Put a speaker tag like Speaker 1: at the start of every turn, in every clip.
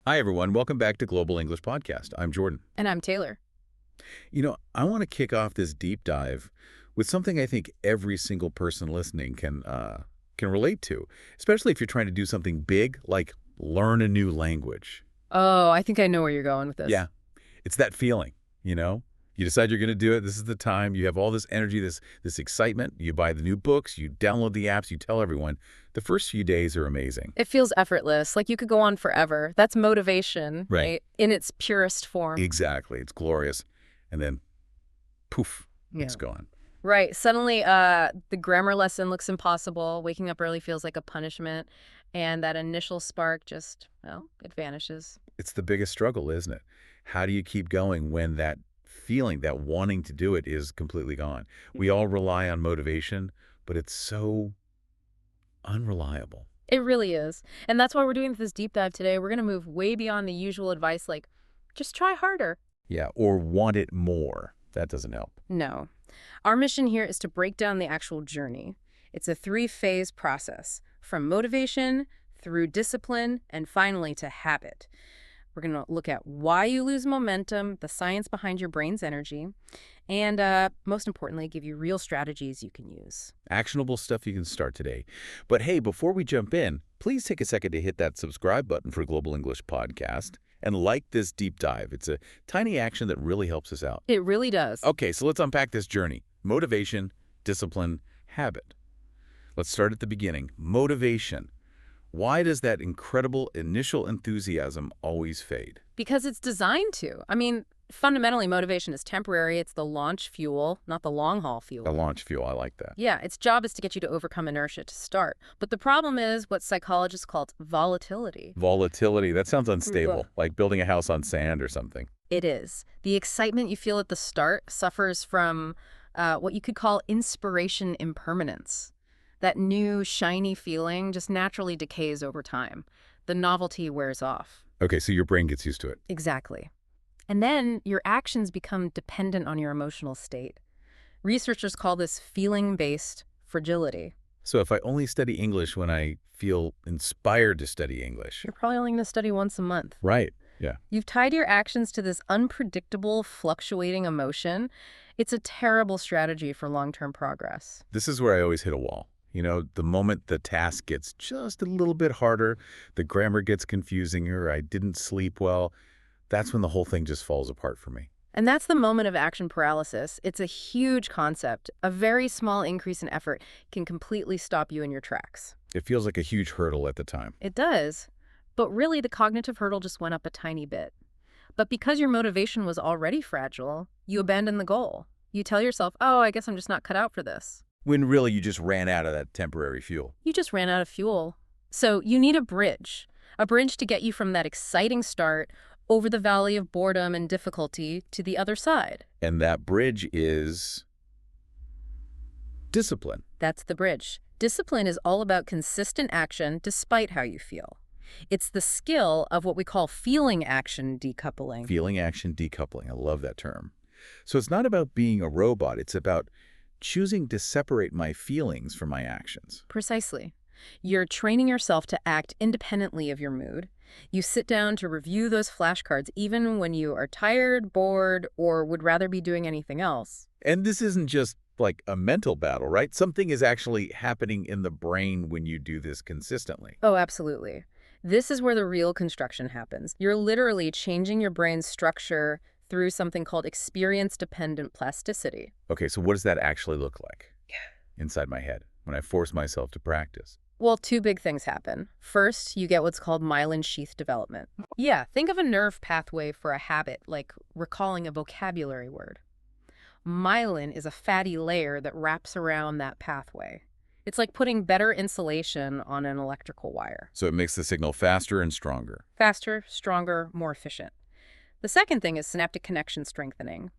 Speaker 1: Hi, everyone. Welcome back to Global English Podcast. I'm Jordan.
Speaker 2: And I'm Taylor.
Speaker 1: I want to kick off this deep dive with something I think every single person listening can relate to, especially if you're trying to do something big like learn a new language.
Speaker 2: Oh, I think I know where you're going with this.
Speaker 1: Yeah, it's that feeling, you know? You decide you're going to do it. This is the time. You have all this energy, this excitement. You buy the new books. You download the apps. You tell everyone. The first few days are amazing.
Speaker 2: It feels effortless, like you could go on forever. That's motivation,
Speaker 1: Right.
Speaker 2: right? In its purest form.
Speaker 1: Exactly. It's glorious. And then, poof,
Speaker 2: Yeah.
Speaker 1: it's gone.
Speaker 2: Right. Suddenly, the grammar lesson looks impossible. Waking up early feels like a punishment. And that initial spark just, well, it vanishes.
Speaker 1: It's the biggest struggle, isn't it? How do you keep going when that feeling, that wanting to do it is completely gone? We all rely on motivation, but it's so unreliable.
Speaker 2: It really is. And that's why we're doing this deep dive today. We're going to move way beyond the usual advice like, just try harder.
Speaker 1: Yeah, or want it more. That doesn't help.
Speaker 2: No. Our mission here is to break down the actual journey. It's a 3-phase process, from motivation through discipline and finally to habit. We're going to look at why you lose momentum, the science behind your brain's energy, and most importantly, give you real strategies you can use.
Speaker 1: Actionable stuff you can start today. But hey, before we jump in, please take a second to hit that subscribe button for Global English Podcast and like this deep dive. It's a tiny action that really helps us out.
Speaker 2: It really does.
Speaker 1: Okay, so let's unpack this journey. Motivation, discipline, habit. Let's start at the beginning. Motivation. Why does that incredible initial enthusiasm always fade?
Speaker 2: Because it's designed to. I mean, fundamentally, motivation is temporary. It's the launch fuel, not the long-haul fuel.
Speaker 1: The launch fuel, I like that.
Speaker 2: Yeah, its job is to get you to overcome inertia to start. But the problem is what psychologists call volatility.
Speaker 1: Volatility, that sounds unstable, like building a house on sand or something.
Speaker 2: It is. The excitement you feel at the start suffers from what you could call inspiration impermanence. That new, shiny feeling just naturally decays over time. The novelty wears off.
Speaker 1: Okay, so your brain gets used to it.
Speaker 2: Exactly. And then your actions become dependent on your emotional state. Researchers call this feeling-based fragility.
Speaker 1: So if I only study English when I feel inspired to study English.
Speaker 2: You're probably only going to study once a month.
Speaker 1: Right, yeah.
Speaker 2: You've tied your actions to this unpredictable, fluctuating emotion. It's a terrible strategy for long-term progress.
Speaker 1: This is where I always hit a wall. The moment the task gets just a little bit harder, the grammar gets confusing, or I didn't sleep well, that's when the whole thing just falls apart for me.
Speaker 2: And that's the moment of action paralysis. It's a huge concept. A very small increase in effort can completely stop you in your tracks.
Speaker 1: It feels like a huge hurdle at the time.
Speaker 2: It does. But really, the cognitive hurdle just went up a tiny bit. But because your motivation was already fragile, you abandon the goal. You tell yourself, oh, I guess I'm just not cut out for this.
Speaker 1: When really you just ran out of that temporary fuel.
Speaker 2: You just ran out of fuel. So you need a bridge to get you from that exciting start over the valley of boredom and difficulty to the other side.
Speaker 1: And that bridge is discipline.
Speaker 2: That's the bridge. Discipline is all about consistent action despite how you feel. It's the skill of what we call feeling action decoupling.
Speaker 1: Feeling action decoupling. I love that term. So it's not about being a robot. It's about choosing to separate my feelings from my actions.
Speaker 2: Precisely. You're training yourself to act independently of your mood. You sit down to review those flashcards even when you are tired, bored, or would rather be doing anything else.
Speaker 1: And this isn't just like a mental battle, right? Something is actually happening in the brain when you do this consistently.
Speaker 2: Oh, absolutely. This is where the real construction happens. You're literally changing your brain's structure through something called experience-dependent plasticity.
Speaker 1: Okay, so what does that actually look like inside my head when I force myself to practice?
Speaker 2: Well, 2 big things happen. First, you get what's called myelin sheath development. Yeah, think of a nerve pathway for a habit, like recalling a vocabulary word. Myelin is a fatty layer that wraps around that pathway. It's like putting better insulation on an electrical wire.
Speaker 1: So it makes the signal faster and stronger.
Speaker 2: Faster, stronger, more efficient. The second thing is synaptic connection strengthening.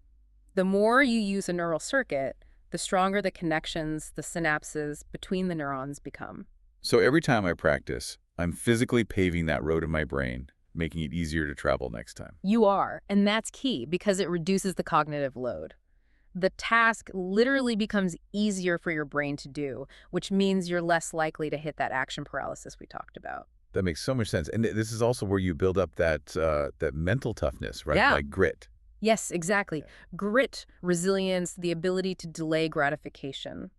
Speaker 2: The more you use a neural circuit, the stronger the connections, the synapses between the neurons become.
Speaker 1: So every time I practice, I'm physically paving that road in my brain, making it easier to travel next time.
Speaker 2: You are, and that's key because it reduces the cognitive load. The task literally becomes easier for your brain to do, which means you're less likely to hit that action paralysis we talked about.
Speaker 1: That makes so much sense. And this is also where you build up that mental toughness, right?
Speaker 2: Yeah.
Speaker 1: Like grit.
Speaker 2: Yes, exactly. Grit, resilience, the ability to delay gratification.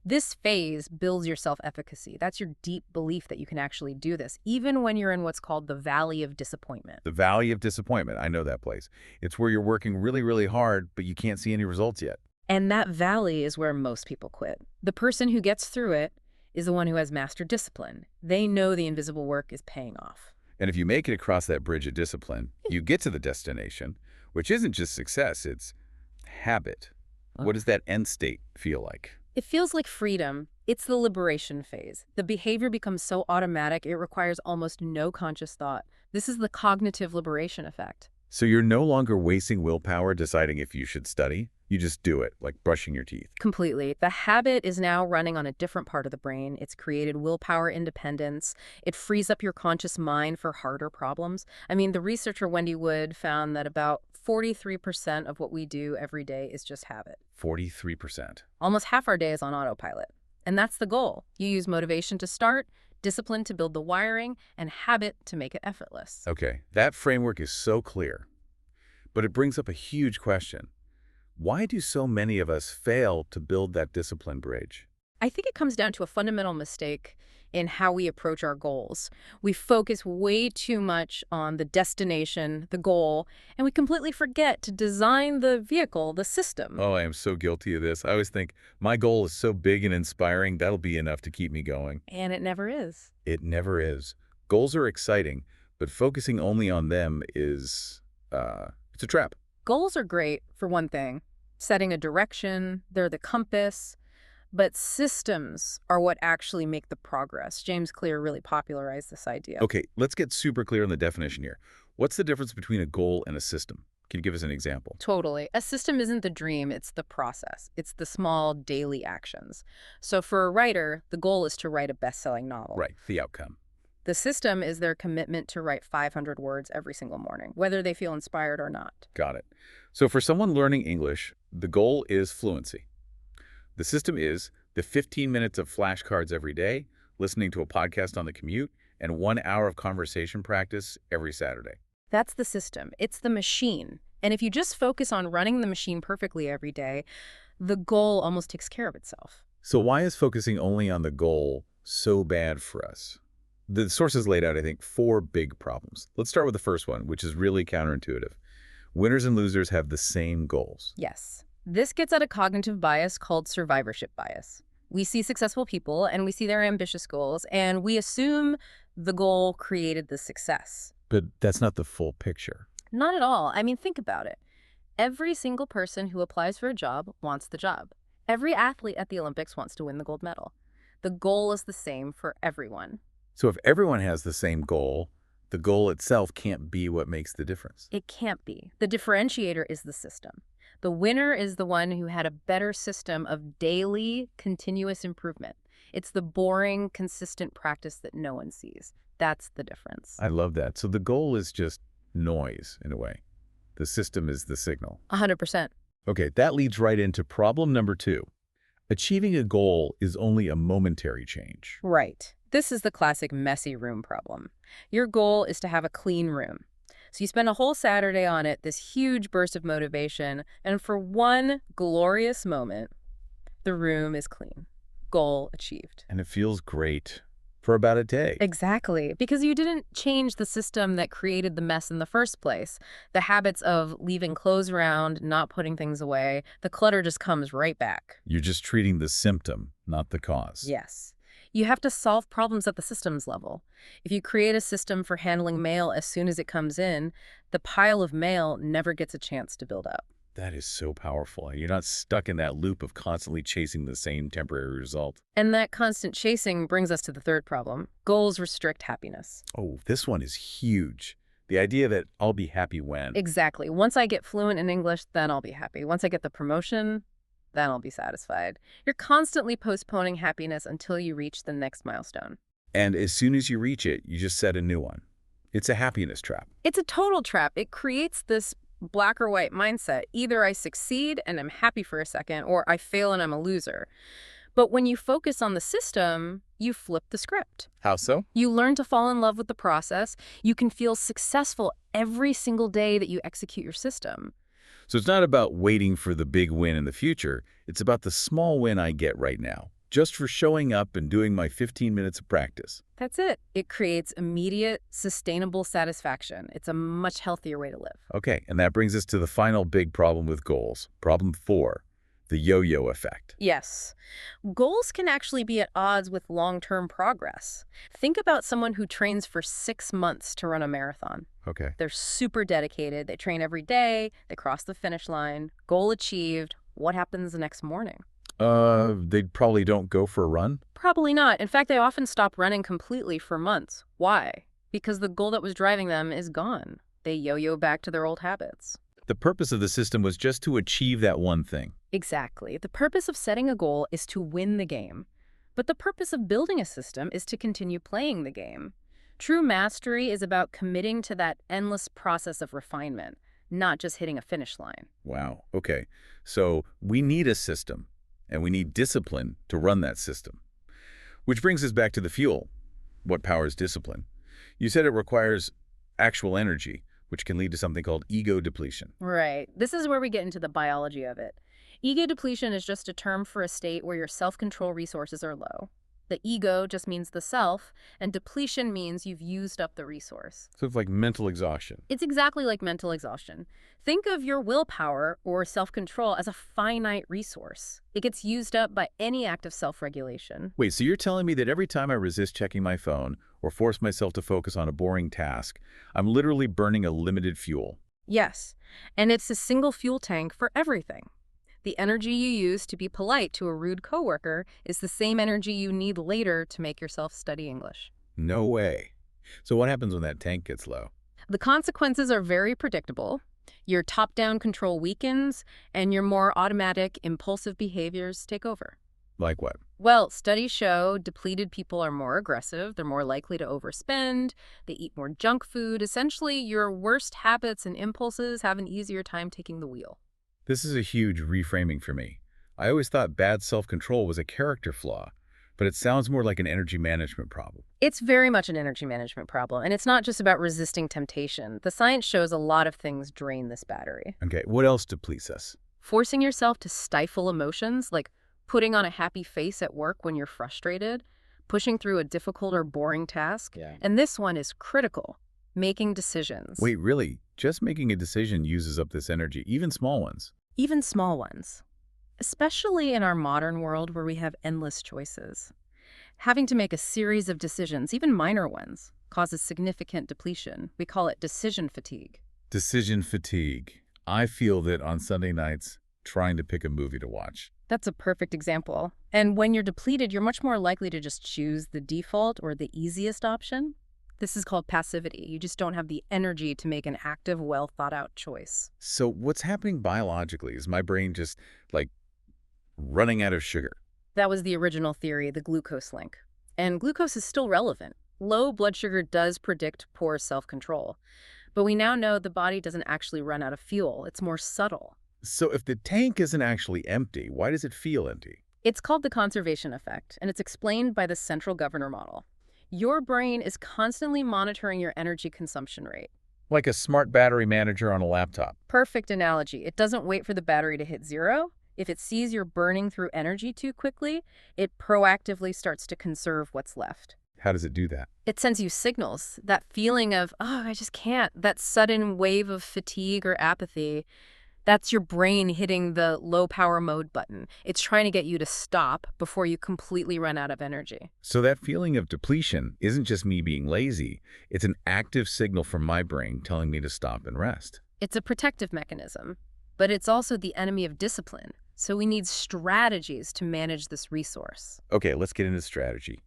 Speaker 2: This phase builds your self-efficacy. That's your deep belief that you can actually do this, even when you're in what's called the valley of disappointment.
Speaker 1: The valley of disappointment. I know that place. It's where you're working really, really hard, but you can't see any results yet.
Speaker 2: And that valley is where most people quit. The person who gets through it is the one who has mastered discipline. They know the invisible work is paying off.
Speaker 1: And if you make it across that bridge of discipline, you get to the destination, which isn't just success, it's habit. What does that end state feel like?
Speaker 2: It feels like freedom. It's the liberation phase. The behavior becomes so automatic, it requires almost no conscious thought. This is the cognitive liberation effect.
Speaker 1: So you're no longer wasting willpower deciding if you should study. You just do it, like brushing your teeth.
Speaker 2: Completely. The habit is now running on a different part of the brain. It's created willpower independence. It frees up your conscious mind for harder problems. I mean, the researcher Wendy Wood found that about 43% of what we do every day is just habit.
Speaker 1: 43%.
Speaker 2: Almost half our day is on autopilot. And that's the goal. You use motivation to start, discipline to build the wiring, and habit to make it effortless.
Speaker 1: Okay, that framework is so clear. But it brings up a huge question. Why do so many of us fail to build that discipline bridge?
Speaker 2: I think it comes down to a fundamental mistake in how we approach our goals. We focus way too much on the destination, the goal, and we completely forget to design the vehicle, the system.
Speaker 1: Oh, I am so guilty of this. I always think, my goal is so big and inspiring, that'll be enough to keep me going.
Speaker 2: And it never is.
Speaker 1: It never is. Goals are exciting, but focusing only on them is, it's a trap.
Speaker 2: Goals are great, for one thing. Setting a direction, they're the compass. But systems are what actually make the progress. James Clear really popularized this idea.
Speaker 1: Okay, let's get super clear on the definition here. What's the difference between a goal and a system? Can you give us an example?
Speaker 2: Totally. A system isn't the dream, it's the process. It's the small daily actions. So for a writer, the goal is to write a best-selling novel.
Speaker 1: Right, the outcome.
Speaker 2: The system is their commitment to write 500 words every single morning, whether they feel inspired or not.
Speaker 1: Got it. So for someone learning English, the goal is fluency. The system is the 15 minutes of flashcards every day, listening to a podcast on the commute, and 1 hour of conversation practice every Saturday.
Speaker 2: That's the system. It's the machine. And if you just focus on running the machine perfectly every day, the goal almost takes care of itself.
Speaker 1: So why is focusing only on the goal so bad for us? The sources laid out, I think, 4 big problems. Let's start with the first one, which is really counterintuitive. Winners and losers have the same goals.
Speaker 2: Yes. This gets at a cognitive bias called survivorship bias. We see successful people and we see their ambitious goals, and we assume the goal created the success.
Speaker 1: But that's not the full picture.
Speaker 2: Not at all. I mean, think about it. Every single person who applies for a job wants the job. Every athlete at the Olympics wants to win the gold medal. The goal is the same for everyone.
Speaker 1: So if everyone has the same goal, the goal itself can't be what makes the difference.
Speaker 2: It can't be. The differentiator is the system. The winner is the one who had a better system of daily, continuous improvement. It's the boring, consistent practice that no one sees. That's the difference.
Speaker 1: I love that. So the goal is just noise, in a way. The system is the signal.
Speaker 2: 100%.
Speaker 1: Okay, that leads right into problem number 2. Achieving a goal is only a momentary change.
Speaker 2: Right. This is the classic messy room problem. Your goal is to have a clean room. So you spend a whole Saturday on it, this huge burst of motivation, and for one glorious moment, the room is clean. Goal achieved.
Speaker 1: And it feels great for about a day.
Speaker 2: Exactly, because you didn't change the system that created the mess in the first place. The habits of leaving clothes around, not putting things away, the clutter just comes right back.
Speaker 1: You're just treating the symptom, not the cause.
Speaker 2: Yes. You have to solve problems at the systems level. If you create a system for handling mail as soon as it comes in, the pile of mail never gets a chance to build up.
Speaker 1: That is so powerful. You're not stuck in that loop of constantly chasing the same temporary result.
Speaker 2: And that constant chasing brings us to the third problem. Goals restrict happiness.
Speaker 1: Oh, this one is huge. The idea that I'll be happy when.
Speaker 2: Exactly. Once I get fluent in English, then I'll be happy. Once I get the promotion, then I'll be satisfied. You're constantly postponing happiness until you reach the next milestone.
Speaker 1: And as soon as you reach it, you just set a new one. It's a happiness trap.
Speaker 2: It's a total trap. It creates this black or white mindset. Either I succeed and I'm happy for a second, or I fail and I'm a loser. But when you focus on the system, you flip the script.
Speaker 1: How so?
Speaker 2: You learn to fall in love with the process. You can feel successful every single day that you execute your system.
Speaker 1: So it's not about waiting for the big win in the future. It's about the small win I get right now, just for showing up and doing my 15 minutes of practice.
Speaker 2: That's it. It creates immediate, sustainable satisfaction. It's a much healthier way to live.
Speaker 1: Okay, and that brings us to the final big problem with goals. Problem 4, the yo-yo effect.
Speaker 2: Yes. Goals can actually be at odds with long-term progress. Think about someone who trains for 6 months to run a marathon.
Speaker 1: Okay.
Speaker 2: They're super dedicated. They train every day. They cross the finish line. Goal achieved. What happens the next morning?
Speaker 1: They probably don't go for a run?
Speaker 2: Probably not. In fact, they often stop running completely for months. Why? Because the goal that was driving them is gone. They yo-yo back to their old habits.
Speaker 1: The purpose of the system was just to achieve that one thing.
Speaker 2: Exactly. The purpose of setting a goal is to win the game. But the purpose of building a system is to continue playing the game. True mastery is about committing to that endless process of refinement, not just hitting a finish line.
Speaker 1: Wow, okay. So we need a system, and we need discipline to run that system. Which brings us back to the fuel. What powers discipline? You said it requires actual energy, which can lead to something called ego depletion.
Speaker 2: Right. This is where we get into the biology of it. Ego depletion is just a term for a state where your self-control resources are low. The ego just means the self, and depletion means you've used up the resource.
Speaker 1: Sort of like mental exhaustion.
Speaker 2: It's exactly like mental exhaustion. Think of your willpower or self-control as a finite resource. It gets used up by any act of self-regulation.
Speaker 1: Wait, so you're telling me that every time I resist checking my phone or force myself to focus on a boring task, I'm literally burning a limited fuel?
Speaker 2: Yes, and it's a single fuel tank for everything. The energy you use to be polite to a rude coworker is the same energy you need later to make yourself study English.
Speaker 1: No way. So what happens when that tank gets low?
Speaker 2: The consequences are very predictable. Your top-down control weakens, and your more automatic, impulsive behaviors take over.
Speaker 1: Like what?
Speaker 2: Well, studies show depleted people are more aggressive, they're more likely to overspend, they eat more junk food. Essentially, your worst habits and impulses have an easier time taking the wheel.
Speaker 1: This is a huge reframing for me. I always thought bad self-control was a character flaw, but it sounds more like an energy management problem.
Speaker 2: It's very much an energy management problem, and it's not just about resisting temptation. The science shows a lot of things drain this battery.
Speaker 1: Okay, what else depletes us?
Speaker 2: Forcing yourself to stifle emotions, like putting on a happy face at work when you're frustrated, pushing through a difficult or boring task.
Speaker 1: Yeah.
Speaker 2: And this one is critical, making decisions.
Speaker 1: Wait, really? Just making a decision uses up this energy, even small ones?
Speaker 2: Even small ones. Especially in our modern world where we have endless choices. Having to make a series of decisions, even minor ones, causes significant depletion. We call it decision fatigue.
Speaker 1: Decision fatigue. I feel that on Sunday nights, trying to pick a movie to watch.
Speaker 2: That's a perfect example. And when you're depleted, you're much more likely to just choose the default or the easiest option. This is called passivity. You just don't have the energy to make an active, well-thought-out choice.
Speaker 1: So what's happening biologically? Is my brain just, like, running out of sugar?
Speaker 2: That was the original theory, the glucose link. And glucose is still relevant. Low blood sugar does predict poor self-control. But we now know the body doesn't actually run out of fuel. It's more subtle.
Speaker 1: So if the tank isn't actually empty, why does it feel empty?
Speaker 2: It's called the conservation effect, and it's explained by the central governor model. Your brain is constantly monitoring your energy consumption rate.
Speaker 1: Like a smart battery manager on a laptop.
Speaker 2: Perfect analogy. It doesn't wait for the battery to hit zero. If it sees you're burning through energy too quickly, it proactively starts to conserve what's left.
Speaker 1: How does it do that?
Speaker 2: It sends you signals. That feeling of, oh, I just can't, that sudden wave of fatigue or apathy, that's your brain hitting the low power mode button. It's trying to get you to stop before you completely run out of energy.
Speaker 1: So that feeling of depletion isn't just me being lazy. It's an active signal from my brain telling me to stop and rest.
Speaker 2: It's a protective mechanism, but it's also the enemy of discipline. So we need strategies to manage this resource.
Speaker 1: Okay, let's get into strategy.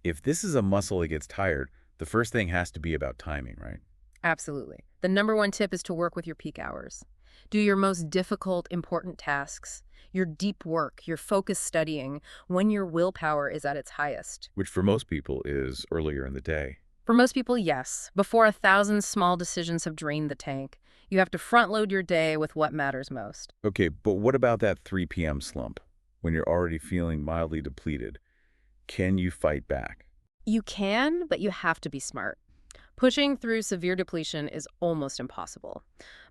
Speaker 1: If this is a muscle that gets tired, the first thing has to be about timing, right?
Speaker 2: Absolutely. The number one tip is to work with your peak hours. Do your most difficult, important tasks, your deep work, your focused studying, when your willpower is at its highest.
Speaker 1: Which for most people is earlier in the day.
Speaker 2: For most people, yes. Before 1,000 small decisions have drained the tank, you have to front load your day with what matters most.
Speaker 1: Okay, but what about that 3 p.m. slump? when you're already feeling mildly depleted. Can you fight back?
Speaker 2: You can, but you have to be smart. Pushing through severe depletion is almost impossible.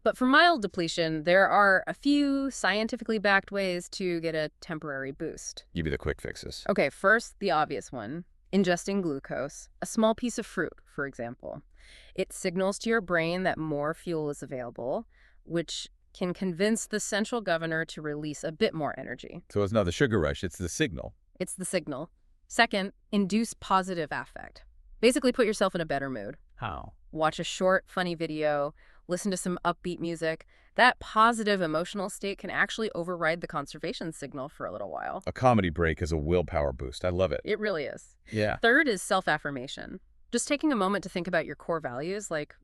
Speaker 2: But for mild depletion, there are a few scientifically backed ways to get a temporary boost.
Speaker 1: Give me the quick fixes.
Speaker 2: Okay, first, the obvious one, ingesting glucose, a small piece of fruit, for example. It signals to your brain that more fuel is available, which can convince the central governor to release a bit more energy.
Speaker 1: So it's not the sugar rush, it's the signal.
Speaker 2: It's the signal. Second, induce positive affect. Basically, put yourself in a better mood.
Speaker 1: How?
Speaker 2: Watch a short, funny video, listen to some upbeat music. That positive emotional state can actually override the conservation signal for a little while.
Speaker 1: A comedy break is a willpower boost. I love it.
Speaker 2: It really is.
Speaker 1: Yeah.
Speaker 2: Third is self-affirmation. Just taking a moment to think about your core values, like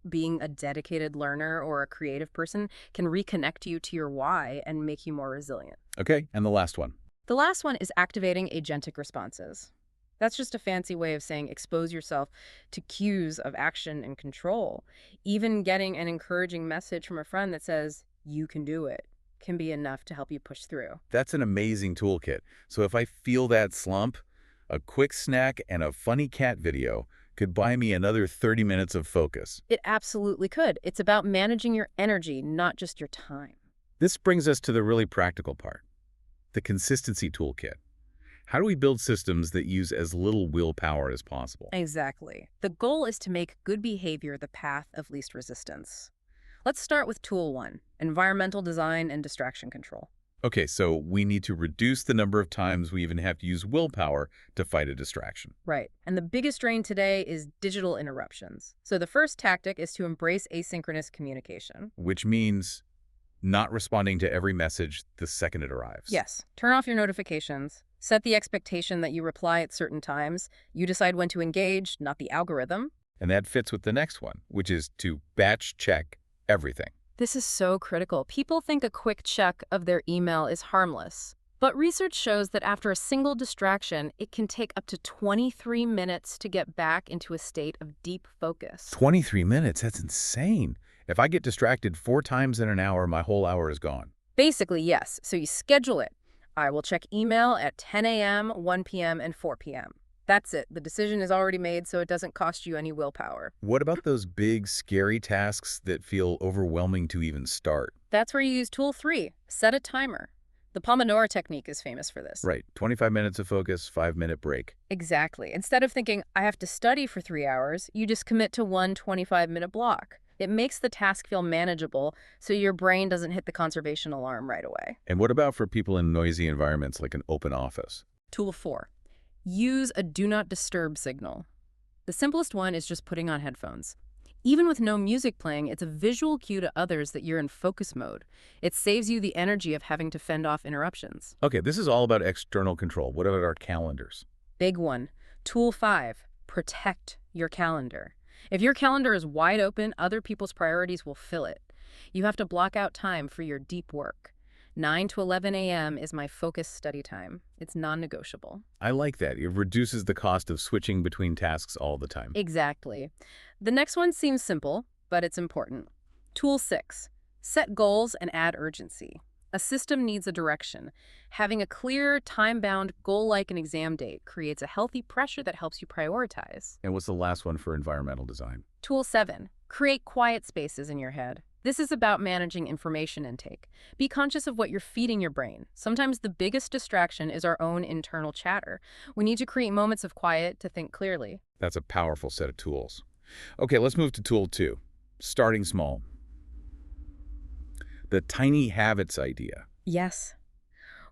Speaker 2: being a dedicated learner or a creative person, can reconnect you to your why and make you more resilient.
Speaker 1: Okay, and the last one.
Speaker 2: The last one is activating agentic responses. That's just a fancy way of saying expose yourself to cues of action and control. Even getting an encouraging message from a friend that says, "You can do it," can be enough to help you push through.
Speaker 1: That's an amazing toolkit. So if I feel that slump, a quick snack and a funny cat video could buy me another 30 minutes of focus.
Speaker 2: It absolutely could. It's about managing your energy, not just your time.
Speaker 1: This brings us to the really practical part, the consistency toolkit. How do we build systems that use as little willpower as possible?
Speaker 2: Exactly. The goal is to make good behavior the path of least resistance. Let's start with tool 1, environmental design and distraction control.
Speaker 1: Okay, so we need to reduce the number of times we even have to use willpower to fight a distraction.
Speaker 2: Right. And the biggest drain today is digital interruptions. So the first tactic is to embrace asynchronous communication.
Speaker 1: Which means not responding to every message the second it arrives.
Speaker 2: Yes. Turn off your notifications. Set the expectation that you reply at certain times. You decide when to engage, not the algorithm.
Speaker 1: And that fits with the next one, which is to batch check everything.
Speaker 2: This is so critical. People think a quick check of their email is harmless. But research shows that after a single distraction, it can take up to 23 minutes to get back into a state of deep focus.
Speaker 1: 23 minutes? That's insane. If I get distracted 4 times in an hour, my whole hour is gone.
Speaker 2: Basically, yes. So you schedule it. I will check email at 10 a.m., 1 p.m., and 4 p.m. That's it. The decision is already made, so it doesn't cost you any willpower.
Speaker 1: What about those big, scary tasks that feel overwhelming to even start?
Speaker 2: That's where you use tool 3, set a timer. The Pomodoro technique is famous for this.
Speaker 1: Right. 25 minutes of focus, 5-minute break.
Speaker 2: Exactly. Instead of thinking, I have to study for 3 hours, you just commit to one 25-minute block. It makes the task feel manageable, so your brain doesn't hit the conservation alarm right away.
Speaker 1: And what about for people in noisy environments like an open office?
Speaker 2: Tool 4. Use a do not disturb signal. The simplest one is just putting on headphones. Even with no music playing, it's a visual cue to others that you're in focus mode. It saves you the energy of having to fend off interruptions.
Speaker 1: Okay, this is all about external control. What about our calendars?
Speaker 2: Big one. Tool 5. Protect your calendar. If your calendar is wide open, other people's priorities will fill it. You have to block out time for your deep work. 9 to 11 a.m. is my focused study time. It's non-negotiable.
Speaker 1: I like that. It reduces the cost of switching between tasks all the time.
Speaker 2: Exactly. The next one seems simple, but it's important. Tool 6. Set goals and add urgency. A system needs a direction. Having a clear, time-bound, goal like an exam date creates a healthy pressure that helps you prioritize.
Speaker 1: And what's the last one for environmental design?
Speaker 2: Tool 7. Create quiet spaces in your head. This is about managing information intake. Be conscious of what you're feeding your brain. Sometimes the biggest distraction is our own internal chatter. We need to create moments of quiet to think clearly.
Speaker 1: That's a powerful set of tools. Okay, let's move to tool 2, starting small. The tiny habits idea.
Speaker 2: Yes.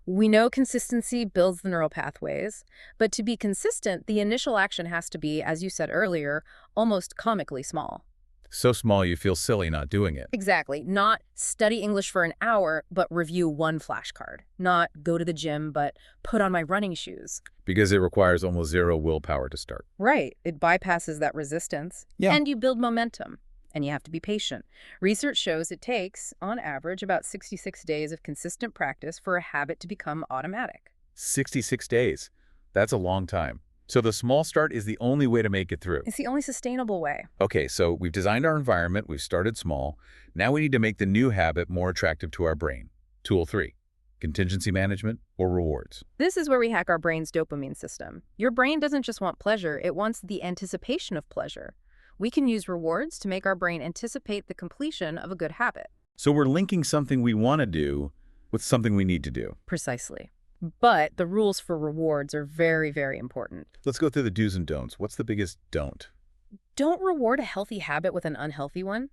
Speaker 2: We know consistency builds the neural pathways, but to be consistent, the initial action has to be, as you said earlier, almost comically small.
Speaker 1: So small you feel silly not doing it.
Speaker 2: Exactly. Not study English for an hour, but review one flashcard. Not go to the gym, but put on my running shoes.
Speaker 1: Because it requires almost zero willpower to start.
Speaker 2: Right. It bypasses that resistance.
Speaker 1: Yeah.
Speaker 2: And you build momentum. And you have to be patient. Research shows it takes, on average, about 66 days of consistent practice for a habit to become automatic.
Speaker 1: 66 days. That's a long time. So the small start is the only way to make it through.
Speaker 2: It's the only sustainable way.
Speaker 1: Okay, so we've designed our environment, we've started small. Now we need to make the new habit more attractive to our brain. Tool 3. Contingency management or rewards?
Speaker 2: This is where we hack our brain's dopamine system. Your brain doesn't just want pleasure, it wants the anticipation of pleasure. We can use rewards to make our brain anticipate the completion of a good habit.
Speaker 1: So we're linking something we want to do with something we need to do.
Speaker 2: Precisely. But the rules for rewards are very, very important.
Speaker 1: Let's go through the do's and don'ts. What's the biggest don't?
Speaker 2: Don't reward a healthy habit with an unhealthy one.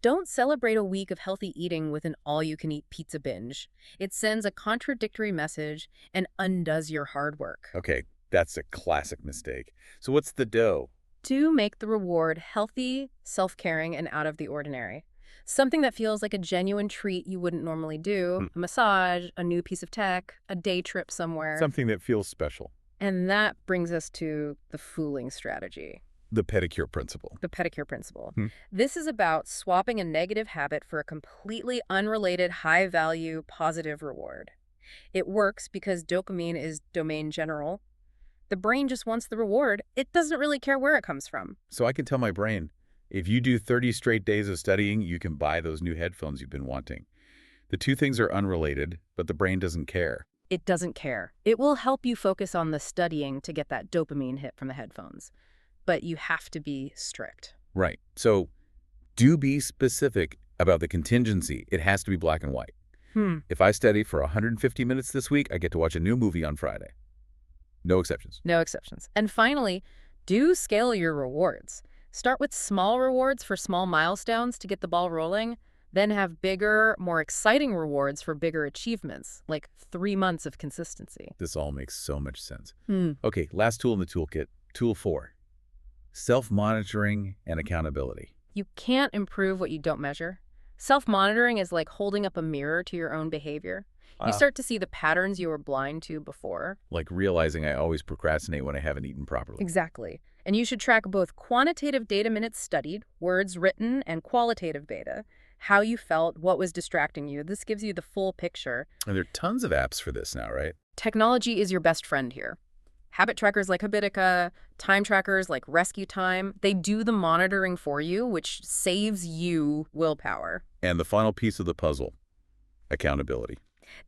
Speaker 2: Don't celebrate a week of healthy eating with an all-you-can-eat pizza binge. It sends a contradictory message and undoes your hard work.
Speaker 1: Okay, that's a classic mistake. So what's the do?
Speaker 2: Do make the reward healthy, self-caring, and out of the ordinary. Something that feels like a genuine treat you wouldn't normally do, a massage, a new piece of tech, a day trip somewhere.
Speaker 1: Something that feels special.
Speaker 2: And that brings us to the fooling strategy.
Speaker 1: The pedicure principle.
Speaker 2: The pedicure principle. This is about swapping a negative habit for a completely unrelated, high-value, positive reward. It works because dopamine is domain general. The brain just wants the reward. It doesn't really care where it comes from.
Speaker 1: So I can tell my brain, if you do 30 straight days of studying, you can buy those new headphones you've been wanting. The two things are unrelated, but the brain doesn't care.
Speaker 2: It doesn't care. It will help you focus on the studying to get that dopamine hit from the headphones. But you have to be strict.
Speaker 1: Right. So do be specific about the contingency. It has to be black and white. If I study for 150 minutes this week, I get to watch a new movie on Friday. No exceptions.
Speaker 2: No exceptions. And finally, do scale your rewards. Start with small rewards for small milestones to get the ball rolling, then have bigger, more exciting rewards for bigger achievements, like 3 months of consistency.
Speaker 1: This all makes so much sense. Okay, last tool in the toolkit, tool 4. Self-monitoring and accountability.
Speaker 2: You can't improve what you don't measure. Self-monitoring is like holding up a mirror to your own behavior. You start to see the patterns you were blind to before.
Speaker 1: Like realizing I always procrastinate when I haven't eaten properly.
Speaker 2: Exactly. And you should track both quantitative data minutes studied, words written, and qualitative data. How you felt, what was distracting you. This gives you the full picture.
Speaker 1: And there are tons of apps for this now, right?
Speaker 2: Technology is your best friend here. Habit trackers like Habitica, time trackers like Rescue Time, they do the monitoring for you, which saves you willpower.
Speaker 1: And the final piece of the puzzle, accountability.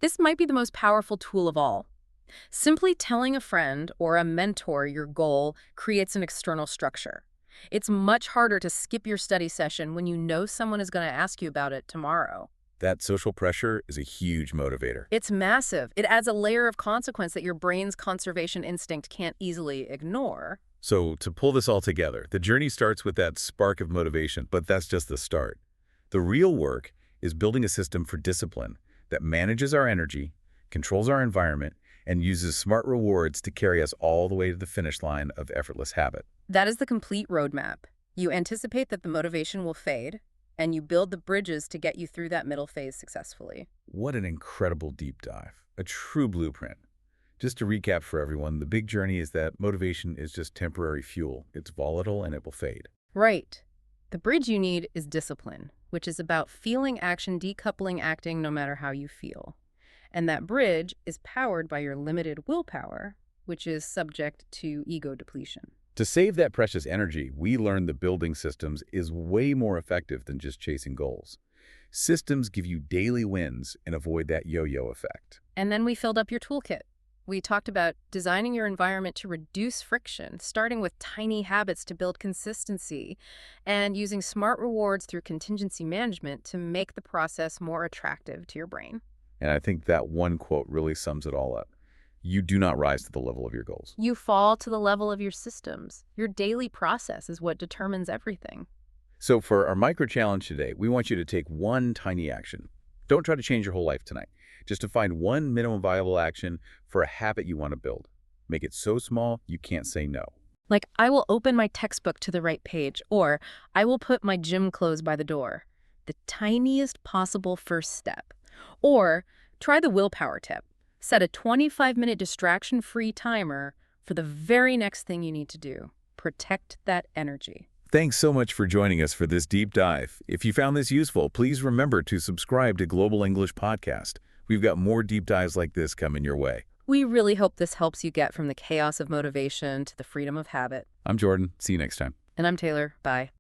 Speaker 2: This might be the most powerful tool of all. Simply telling a friend or a mentor your goal creates an external structure. It's much harder to skip your study session when you know someone is going to ask you about it tomorrow.
Speaker 1: That social pressure is a huge motivator.
Speaker 2: It's massive. It adds a layer of consequence that your brain's conservation instinct can't easily ignore.
Speaker 1: So to pull this all together, the journey starts with that spark of motivation, but that's just the start. The real work is building a system for discipline that manages our energy, controls our environment, and uses smart rewards to carry us all the way to the finish line of effortless habit.
Speaker 2: That is the complete roadmap. You anticipate that the motivation will fade, and you build the bridges to get you through that middle phase successfully.
Speaker 1: What an incredible deep dive. A true blueprint. Just to recap for everyone, the big journey is that motivation is just temporary fuel. It's volatile and it will fade.
Speaker 2: Right. The bridge you need is discipline, which is about feeling action, decoupling acting no matter how you feel. And that bridge is powered by your limited willpower, which is subject to ego depletion.
Speaker 1: To save that precious energy, we learned that building systems is way more effective than just chasing goals. Systems give you daily wins and avoid that yo-yo effect.
Speaker 2: And then we filled up your toolkit. We talked about designing your environment to reduce friction, starting with tiny habits to build consistency, and using smart rewards through contingency management to make the process more attractive to your brain.
Speaker 1: And I think that one quote really sums it all up. You do not rise to the level of your goals.
Speaker 2: You fall to the level of your systems. Your daily process is what determines everything.
Speaker 1: So for our micro challenge today, we want you to take one tiny action. Don't try to change your whole life tonight. Just to find one minimum viable action for a habit you want to build. Make it so small you can't say no.
Speaker 2: Like, I will open my textbook to the right page, or I will put my gym clothes by the door. The tiniest possible first step. Or try the willpower tip. Set a 25-minute distraction-free timer for the very next thing you need to do. Protect that energy.
Speaker 1: Thanks so much for joining us for this deep dive. If you found this useful, please remember to subscribe to Global English Podcast. We've got more deep dives like this coming your way.
Speaker 2: We really hope this helps you get from the chaos of motivation to the freedom of habit.
Speaker 1: I'm Jordan. See you next time.
Speaker 2: And I'm Taylor. Bye.